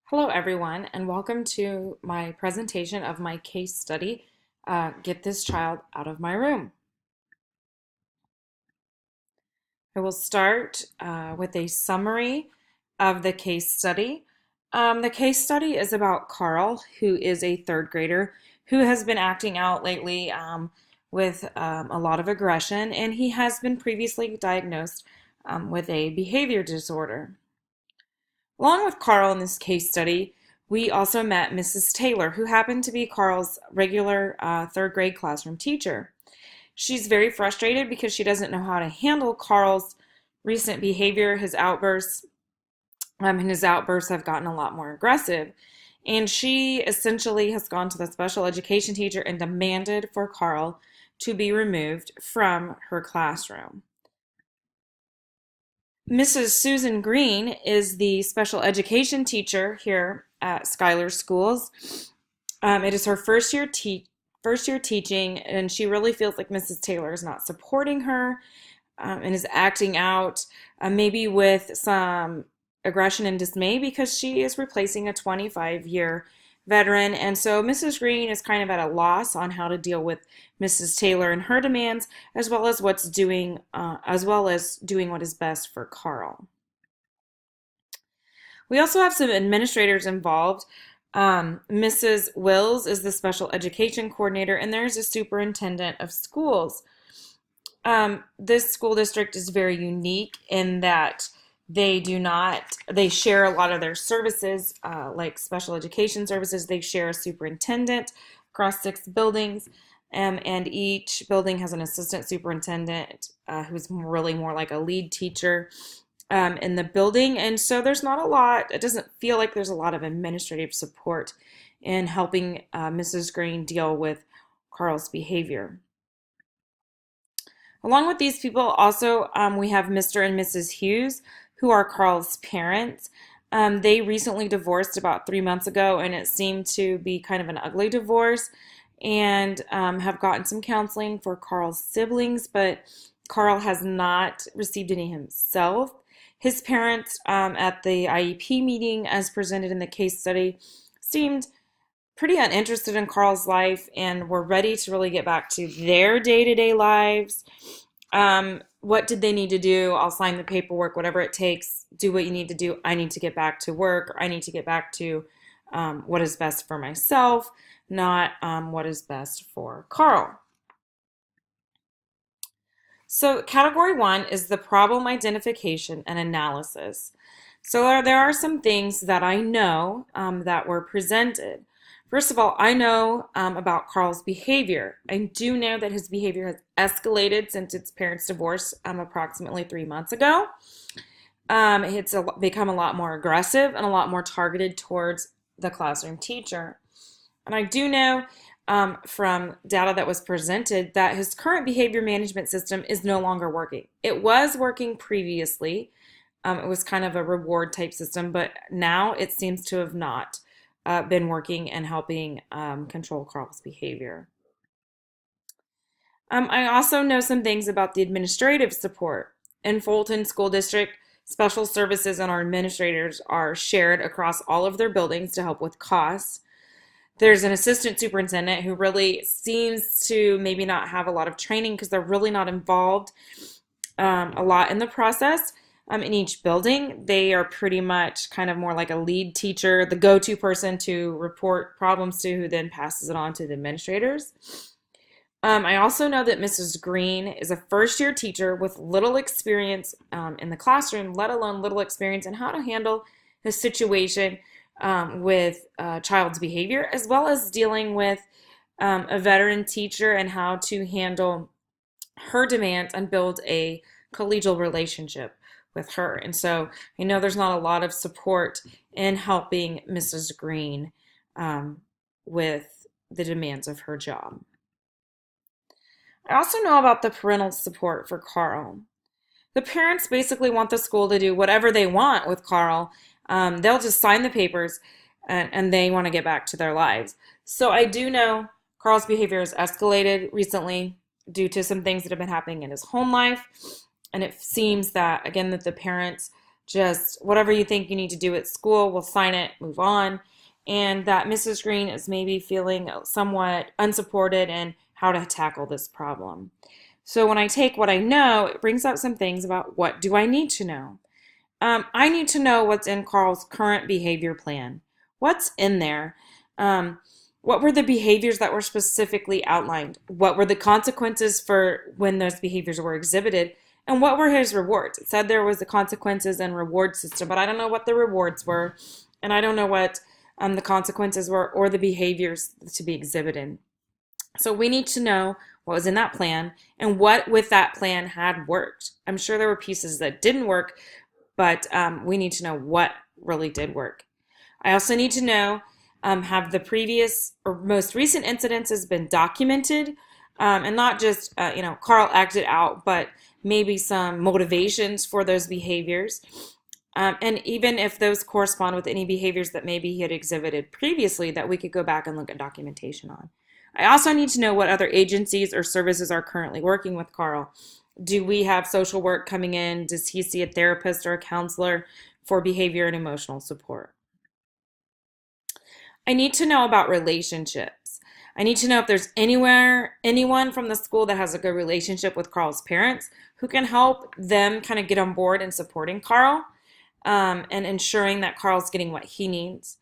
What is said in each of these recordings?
Hello, everyone, and welcome to my presentation of my case study, Get This Child Out of My Room. I will start with a summary of the case study. The case study is about Carl, who is a third grader who has been acting out lately with a lot of aggression, and he has been previously diagnosed with a behavior disorder. Along with Carl in this case study, we also met Mrs. Taylor, who happened to be Carl's regular third grade classroom teacher. She's very frustrated because she doesn't know how to handle Carl's recent behavior, his outbursts, and his outbursts have gotten a lot more aggressive. And she essentially has gone to the special education teacher and demanded for Carl to be removed from her classroom. Mrs. Susan Green is the special education teacher here at Schuyler Schools. It is her first year teaching, and she really feels like Mrs. Taylor is not supporting her and is acting out, maybe with some aggression and dismay because she is replacing a 25-year veteran. And so Mrs. Green is kind of at a loss on how to deal with Mrs. Taylor and her demands, as well as doing what is best for Carl. We also have some administrators involved. Mrs. Wills is the special education coordinator, and there's a superintendent of schools. This school district is very unique in that they share a lot of their services, like special education services. They share a superintendent across 6 buildings, and each building has an assistant superintendent who's really more like a lead teacher in the building. And so there's not a lot, it doesn't feel like there's a lot of administrative support in helping Mrs. Green deal with Carl's behavior. Along with these people, also, we have Mr. and Mrs. Hughes, who are Carl's parents. They recently divorced about 3 months ago, and it seemed to be kind of an ugly divorce, and have gotten some counseling for Carl's siblings, but Carl has not received any himself. His parents at the IEP meeting, as presented in the case study, seemed pretty uninterested in Carl's life and were ready to really get back to their day-to-day lives. What did they need to do? I'll sign the paperwork, whatever it takes. Do what you need to do. I need to get back to work, or I need to get back to what is best for myself, not what is best for Carl. So category 1 is the problem identification and analysis. So there are some things that I know that were presented. First of all, I know about Carl's behavior. I do know that his behavior has escalated since his parents' divorce approximately 3 months ago. It's become a lot more aggressive and a lot more targeted towards the classroom teacher. And I do know from data that was presented that his current behavior management system is no longer working. It was working previously. It was kind of a reward type system, but now it seems to have not been working and helping control Carl's behavior. I also know some things about the administrative support. In Fulton School District, special services and our administrators are shared across all of their buildings to help with costs. There's an assistant superintendent who really seems to maybe not have a lot of training because they're really not involved a lot in the process. In each building, they are pretty much kind of more like a lead teacher, the go-to person to report problems to, who then passes it on to the administrators. I also know that Mrs. Green is a first-year teacher with little experience in the classroom, let alone little experience in how to handle a situation with a child's behavior, as well as dealing with a veteran teacher and how to handle her demands and build a collegial relationship with her. And so I know there's not a lot of support in helping Mrs. Green with the demands of her job. I also know about the parental support for Carl. The parents basically want the school to do whatever they want with Carl. They'll just sign the papers and they want to get back to their lives. So I do know Carl's behavior has escalated recently due to some things that have been happening in his home life. And it seems that, again, that the parents just whatever you think you need to do at school, we'll sign it, move on. And that Mrs. Green is maybe feeling somewhat unsupported in how to tackle this problem. So when I take what I know, it brings up some things about what do I need to know. I need to know what's in Carl's current behavior plan. What's in there? What were the behaviors that were specifically outlined? What were the consequences for when those behaviors were exhibited? And what were his rewards? It said there was a consequences and reward system, but I don't know what the rewards were, and I don't know what the consequences were or the behaviors to be exhibited. So we need to know what was in that plan and what with that plan had worked. I'm sure there were pieces that didn't work, but we need to know what really did work. I also need to know, have the previous or most recent incidences been documented, and not just, Carl acted out, but maybe some motivations for those behaviors. And even if those correspond with any behaviors that maybe he had exhibited previously, that we could go back and look at documentation on. I also need to know what other agencies or services are currently working with Carl. Do we have social work coming in? Does he see a therapist or a counselor for behavior and emotional support? I need to know about relationships. I need to know if there's anyone from the school that has a good relationship with Carl's parents who can help them kind of get on board in supporting Carl, and ensuring that Carl's getting what he needs.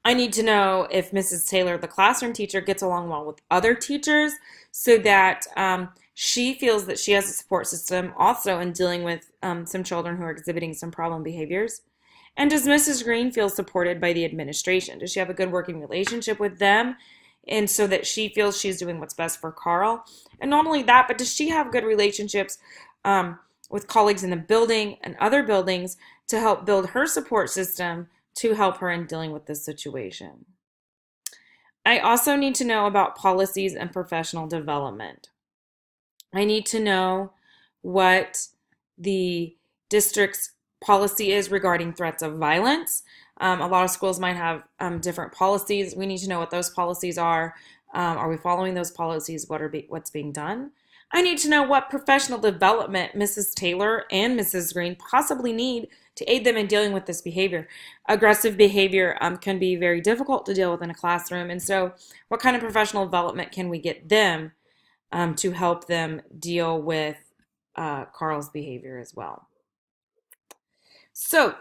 I need to know if Mrs. Taylor, the classroom teacher, gets along well with other teachers so that she feels that she has a support system also in dealing with some children who are exhibiting some problem behaviors. And does Mrs. Green feel supported by the administration? Does she have a good working relationship with them? And so that she feels she's doing what's best for Carl. And not only that, but does she have good relationships with colleagues in the building and other buildings to help build her support system to help her in dealing with this situation? I also need to know about policies and professional development. I need to know what the district's policy is regarding threats of violence. A lot of schools might have different policies. We need to know what those policies are. Are we following those policies? What's being done? I need to know what professional development Mrs. Taylor and Mrs. Green possibly need to aid them in dealing with this behavior. Aggressive behavior can be very difficult to deal with in a classroom, and so what kind of professional development can we get them to help them deal with Carl's behavior as well? So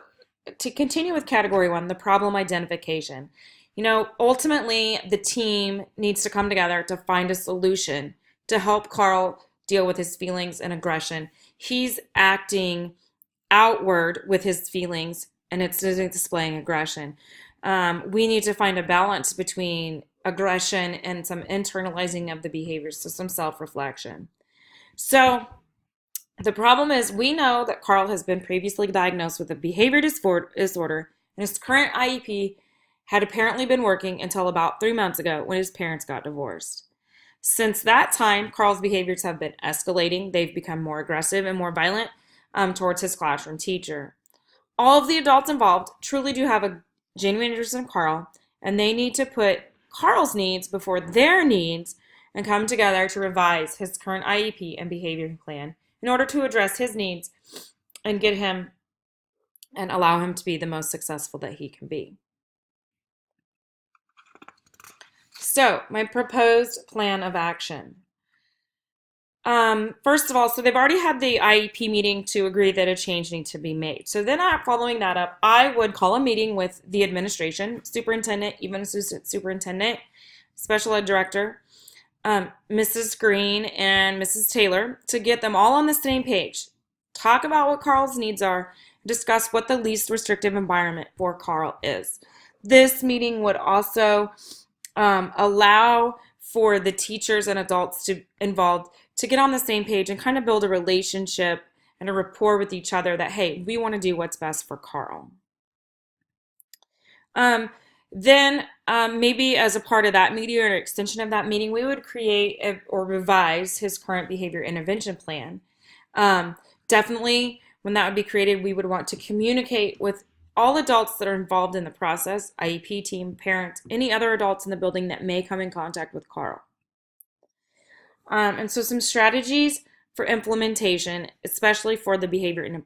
to continue with category 1, the problem identification. Ultimately, the team needs to come together to find a solution to help Carl deal with his feelings and aggression. He's acting outward with his feelings, and it's displaying aggression. We need to find a balance between aggression and some internalizing of the behaviors, so some self-reflection. So the problem is we know that Carl has been previously diagnosed with a behavior disorder, and his current IEP had apparently been working until about 3 months ago when his parents got divorced. Since that time, Carl's behaviors have been escalating. They've become more aggressive and more violent towards his classroom teacher. All of the adults involved truly do have a genuine interest in Carl, and they need to put Carl's needs before their needs and come together to revise his current IEP and behavior plan in order to address his needs and get him and allow him to be the most successful that he can be. So, my proposed plan of action. First of all, so they've already had the IEP meeting to agree that a change needs to be made. So then following that up, I would call a meeting with the administration, superintendent, even assistant superintendent, special ed director, Mrs. Green and Mrs. Taylor to get them all on the same page. Talk about what Carl's needs are, discuss what the least restrictive environment for Carl is. This meeting would also allow for the teachers and adults involved to get on the same page and kind of build a relationship and a rapport with each other that, hey, we want to do what's best for Carl. Then maybe as a part of that meeting or an extension of that meeting, we would create or revise his current behavior intervention plan. Definitely when that would be created, we would want to communicate with all adults that are involved in the process, IEP team, parents, any other adults in the building that may come in contact with Carl. And so some strategies for implementation, especially for the behavior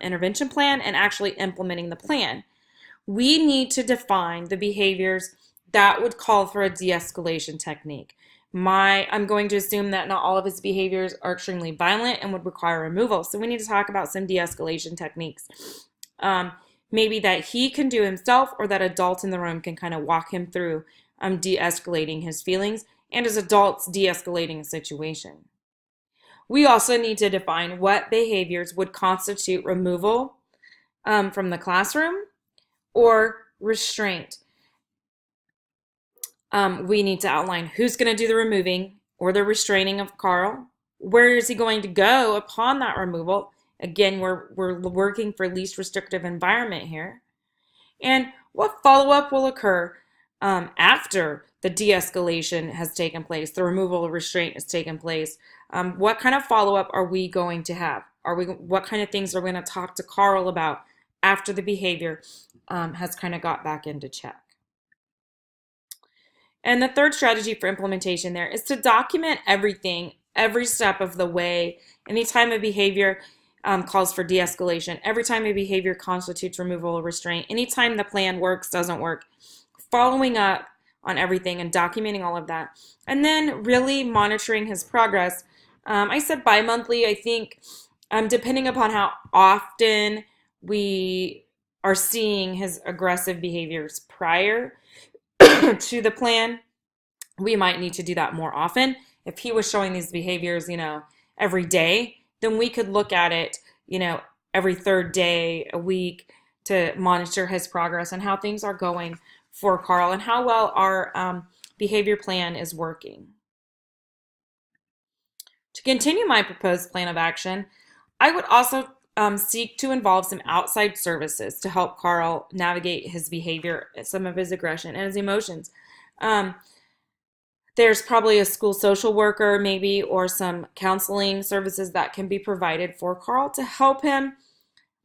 intervention plan and actually implementing the plan. We need to define the behaviors that would call for a de-escalation technique. I'm going to assume that not all of his behaviors are extremely violent and would require removal. So we need to talk about some de-escalation techniques. Maybe that he can do himself, or that adults in the room can kind of walk him through de-escalating his feelings, and as adults de-escalating a situation. We also need to define what behaviors would constitute removal from the classroom or restraint. We need to outline who's going to do the removing or the restraining of Carl. Where is he going to go upon that removal? Again, we're working for least restrictive environment here. And what follow-up will occur after the de-escalation has taken place, the removal of restraint has taken place? What kind of follow-up are we going to have? What kind of things are we going to talk to Carl about after the behavior has kind of got back into check? And the third strategy for implementation there is to document everything, every step of the way. Anytime a behavior calls for de-escalation, every time a behavior constitutes removal or restraint, anytime the plan works, doesn't work, following up on everything and documenting all of that. And then really monitoring his progress. I said bi-monthly. I think depending upon how often we are seeing his aggressive behaviors prior to the plan, we might need to do that more often. If he was showing these behaviors, every day, then we could look at it, every third day, a week, to monitor his progress and how things are going for Carl and how well our behavior plan is working. To continue my proposed plan of action, I would also seek to involve some outside services to help Carl navigate his behavior, some of his aggression, and his emotions. There's probably a school social worker maybe, or some counseling services that can be provided for Carl to help him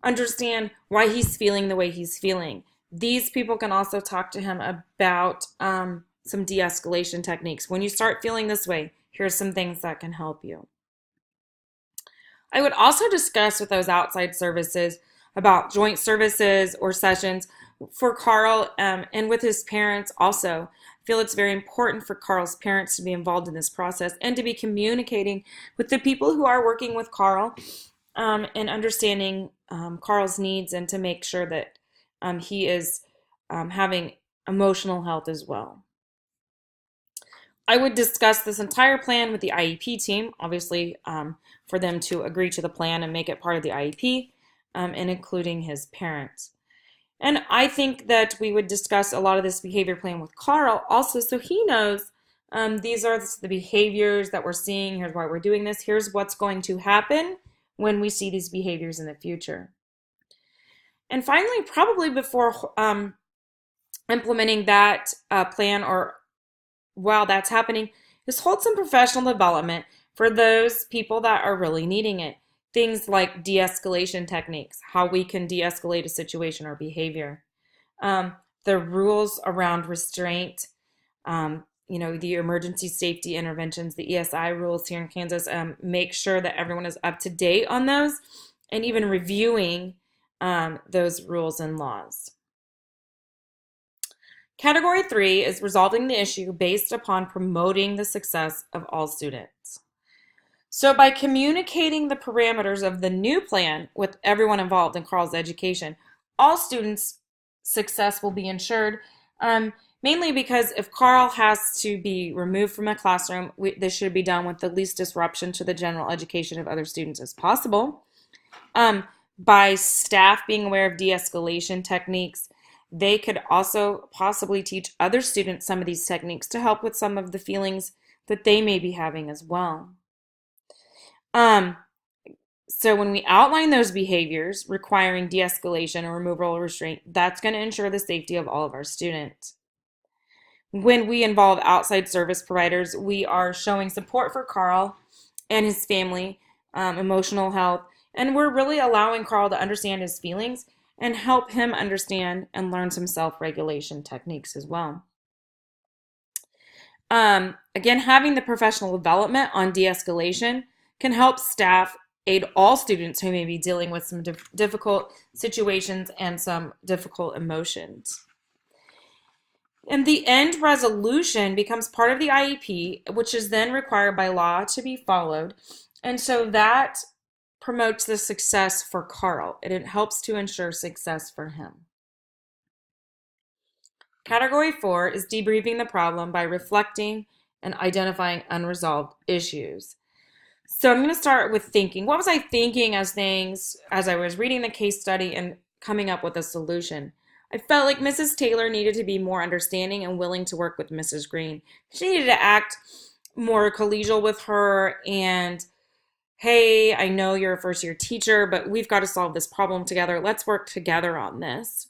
understand why he's feeling the way he's feeling. These people can also talk to him about some de-escalation techniques. When you start feeling this way, here's some things that can help you. I would also discuss with those outside services about joint services or sessions for Carl and with his parents also. I feel it's very important for Carl's parents to be involved in this process and to be communicating with the people who are working with Carl and understanding Carl's needs, and to make sure that he is having emotional health as well. I would discuss this entire plan with the IEP team, obviously for them to agree to the plan and make it part of the IEP, and including his parents. And I think that we would discuss a lot of this behavior plan with Carl also, so he knows these are the behaviors that we're seeing, here's why we're doing this, here's what's going to happen when we see these behaviors in the future. And finally, probably before implementing that plan, or while that's happening, is hold some professional development for those people that are really needing it. Things like de-escalation techniques, how we can de-escalate a situation or behavior. The rules around restraint, the emergency safety interventions, the ESI rules here in Kansas, make sure that everyone is up to date on those, and even reviewing those rules and laws. Category 3 is resolving the issue based upon promoting the success of all students. So by communicating the parameters of the new plan with everyone involved in Carl's education, all students' success will be ensured, mainly because if Carl has to be removed from a classroom, this should be done with the least disruption to the general education of other students as possible. By staff being aware of de-escalation techniques, they could also possibly teach other students some of these techniques to help with some of the feelings that they may be having as well. So when we outline those behaviors requiring de-escalation or removal or restraint, that's going to ensure the safety of all of our students. When we involve outside service providers, we are showing support for Carl and his family, emotional health, and we're really allowing Carl to understand his feelings and help him understand and learn some self-regulation techniques as well. Again, having the professional development on de-escalation can help staff aid all students who may be dealing with some difficult situations and some difficult emotions. And the end resolution becomes part of the IEP, which is then required by law to be followed. And so that promotes the success for Carl, and it helps to ensure success for him. Category 4 is debriefing the problem by reflecting and identifying unresolved issues. So I'm going to start with thinking. What was I thinking as I was reading the case study and coming up with a solution? I felt like Mrs. Taylor needed to be more understanding and willing to work with Mrs. Green. She needed to act more collegial with her and, hey, I know you're a first-year teacher, but we've got to solve this problem together. Let's work together on this.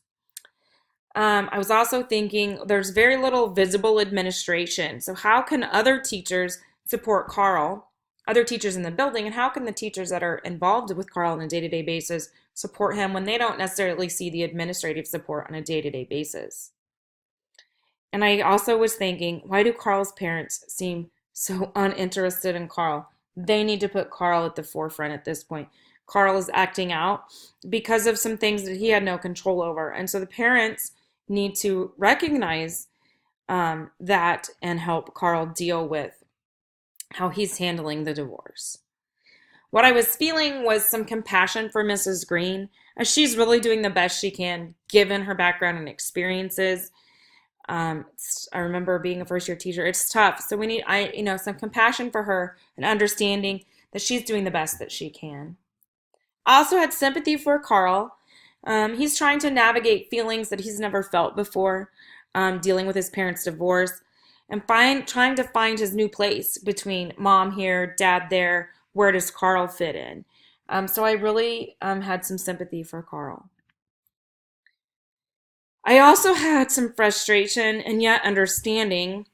I was also thinking there's very little visible administration. So how can other teachers support Carl, other teachers in the building, and how can the teachers that are involved with Carl on a day-to-day basis support him when they don't necessarily see the administrative support on a day-to-day basis? And I also was thinking, why do Carl's parents seem so uninterested in Carl? They need to put Carl at the forefront at this point. Carl is acting out because of some things that he had no control over. And so the parents need to recognize that and help Carl deal with how he's handling the divorce. What I was feeling was some compassion for Mrs. Green, as she's really doing the best she can given her background and experiences. I remember being a first-year teacher. It's tough. So we need some compassion for her and understanding that she's doing the best that she can. I also had sympathy for Carl. He's trying to navigate feelings that he's never felt before, dealing with his parents' divorce, and trying to find his new place between mom here, dad there. Where does Carl fit in? So I really had some sympathy for Carl. I also had some frustration and yet understanding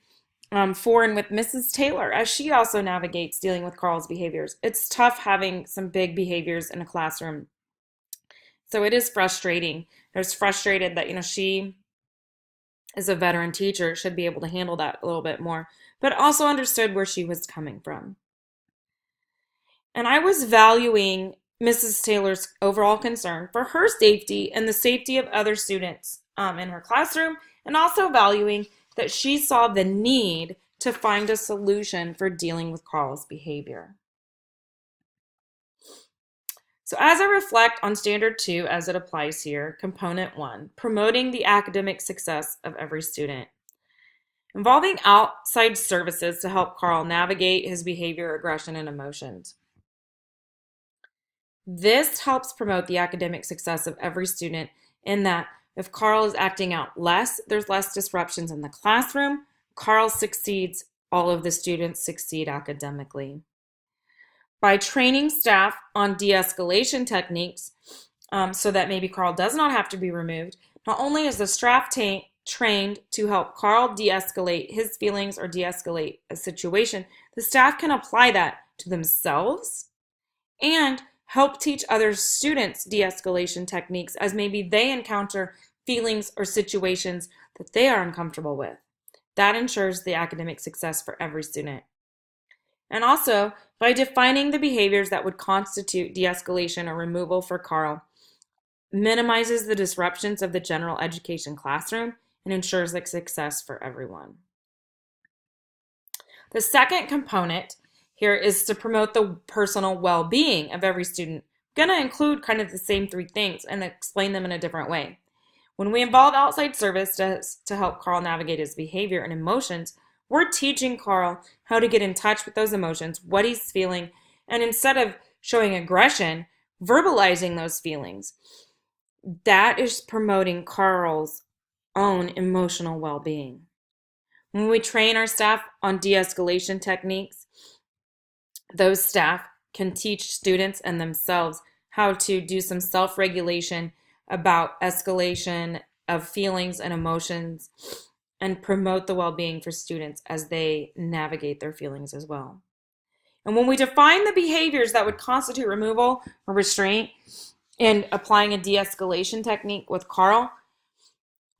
for and with Mrs. Taylor, as she also navigates dealing with Carl's behaviors. It's tough having some big behaviors in a classroom. So it is frustrating. I was frustrated that, she is a veteran teacher, should be able to handle that a little bit more, but also understood where she was coming from. And I was valuing Mrs. Taylor's overall concern for her safety and the safety of other students in her classroom, and also valuing that she saw the need to find a solution for dealing with Carl's behavior. So as I reflect on Standard 2 as it applies here, Component 1, promoting the academic success of every student. Involving outside services to help Carl navigate his behavior, aggression, and emotions. This helps promote the academic success of every student in that if Carl is acting out less, there's less disruptions in the classroom. Carl succeeds, all of the students succeed academically. By training staff on de-escalation techniques so that maybe Carl does not have to be removed, not only is the staff trained to help Carl de-escalate his feelings or de-escalate a situation, the staff can apply that to themselves and help teach other students de-escalation techniques as maybe they encounter feelings or situations that they are uncomfortable with. That ensures the academic success for every student. And also, by defining the behaviors that would constitute de-escalation or removal for Carl, minimizes the disruptions of the general education classroom and ensures the success for everyone. The second component here is to promote the personal well-being of every student. I'm going to include kind of the same three things and explain them in a different way. When we involve outside service to help Carl navigate his behavior and emotions, we're teaching Carl how to get in touch with those emotions, what he's feeling, and instead of showing aggression, verbalizing those feelings. That is promoting Carl's own emotional well-being. When we train our staff on de-escalation techniques, those staff can teach students and themselves how to do some self-regulation about escalation of feelings and emotions and promote the well-being for students as they navigate their feelings as well. And when we define the behaviors that would constitute removal or restraint and applying a de-escalation technique with Carl,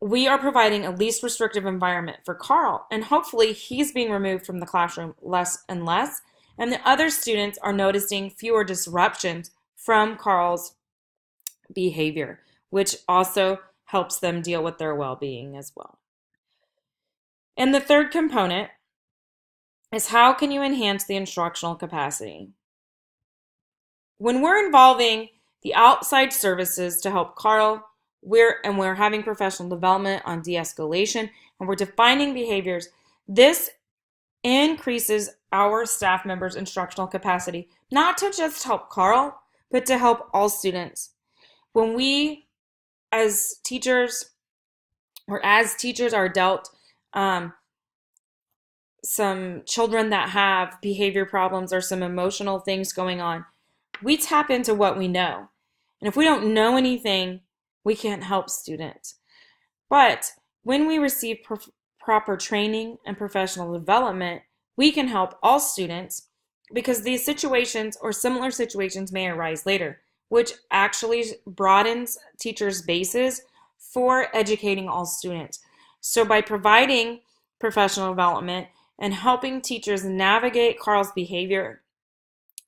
we are providing a least restrictive environment for Carl, and hopefully he's being removed from the classroom less and less, And the other students are noticing fewer disruptions from Carl's behavior, which also helps them deal with their well-being as well. And the third component is how can you enhance the instructional capacity? When we're involving the outside services to help Carl, we're having professional development on de-escalation, and we're defining behaviors, this increases our staff members' instructional capacity, not to just help Carl, but to help all students. When we, as teachers are dealt some children that have behavior problems or some emotional things going on, we tap into what we know. And if we don't know anything, we can't help students. But when we receive proper training and professional development, we can help all students because these situations or similar situations may arise later, which actually broadens teachers' bases for educating all students. So by providing professional development and helping teachers navigate Carl's behavior,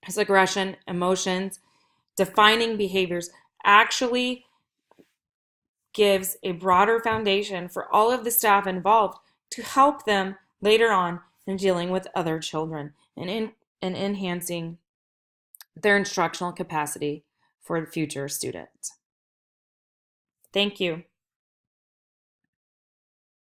his aggression, emotions, defining behaviors, actually gives a broader foundation for all of the staff involved to help them later on in dealing with other children and enhancing their instructional capacity for future students. Thank you.